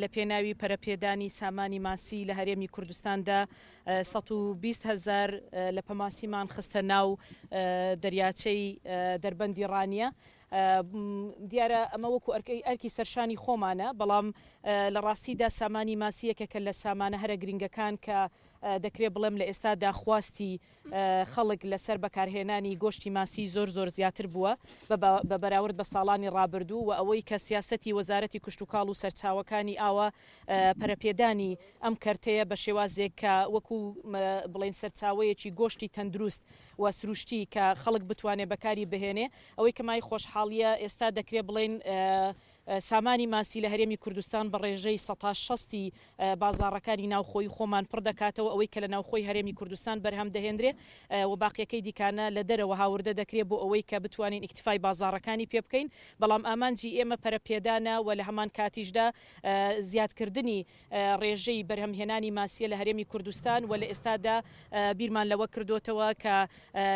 لە پێناوی پەرەپێدانی سامانی ماسی لە هەرێمی کوردستاندا 120,000 لە پەماسیمان خستە ناو دەریاچەی دەربەندی ڕانیە. دیارە ئەمە وەکو ئەرکی سەرشانی خۆمانە، بەڵام لە ڕاستیدا سامانی ماسیەکە کە لە سامانە هەرە گرنگەکان کە دەکرێت بڵێم لە ئێستا داخواستی خەڵک لەسەر بەکارهێنانی گۆشتی ماسی زۆر زیاتر بووە بە بەراورد بە ساڵانی ڕابردوو و ئەوەی کە سیاسەتی وەزارەتی کشتتوکاڵ و سەرچاوەکانی ئاوە پەرەپێدانی ئەم کەرتەیە بە شێوازێک کە وەکو بڵێن سەرچاوەیەکی گۆشتی تەندروست و سروشتی کە خەڵک بتوانێت بەکاری بهێنێ، ئەوەی کە مای خۆشحاڵیە ئێستا دەکرێت بڵێن سامانی ماسی لە هەرێمی کوردستان بە ڕێژەی 160 بازاڕەکانی ناوخۆی خۆمان پڕ دەکاتەوە، ئەوەی کە لە ناوخۆی هەرێمی کوردستان بەرهەم دەهێنرێ و باقیەکەی دیکانە لە دەرەوە هاوردە دەکرێت بۆ ئەوەی کە بتوانین ئیکتیفای بازاڕەکانی پێ بکەین. بەڵام ئامانجی ئێمە پەرەپێدانە و لە هەمان کاتیشدا زیادکردنی ڕێژەی بەرهەمهێنانی ماسیە لە هەرێمی کوردستان و لە ئێستادا بیرمان لەوە کردوتەوە کە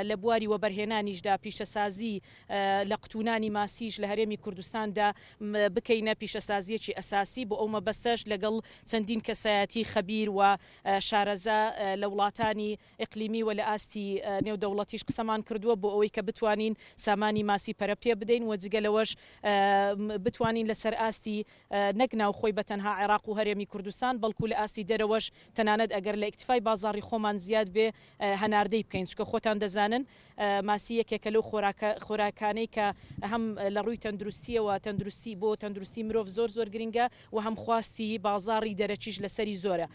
لە بواری وەبەرهێنانیشدا پیشەسازی لە قوتونانی ماسیش لە هەرێمی کوردستاندا بکەینە پیشەسازیەکی ئەساسی بۆ ئەو مەبەستەش لەگەڵ چەندین کەسایەتی خەبیر و شارەزا لە وڵاتانی ئیقلیمی و لە ئاستی نێودەوڵەتیش قسەمان کردووە بۆ ئەوەی کە بتوانین سامانی ماسی پەرەپێ بدەین و جگەلەوەش بتوانین لەسەر ئاستی نەک ناوخۆی بەتەنها عێراق و هەرێمی کوردستان بەڵکو لە ئاستی دەرەوەش تەنانەت ئەگەر لە ئیکتیفای بازاڕی خۆمان زیاد بێ هەناردەی بکەین، چکە خۆتان دەزانن ماسی یەکێکە لەو خۆراکانەی کە هەم لە ڕووی تەندروستیەوە تەندروستی بۆ تەندروستی مرۆڤ زۆر گرنگە و هەم خواستی بازاڕی دەرەچیش لەسەری زۆرە.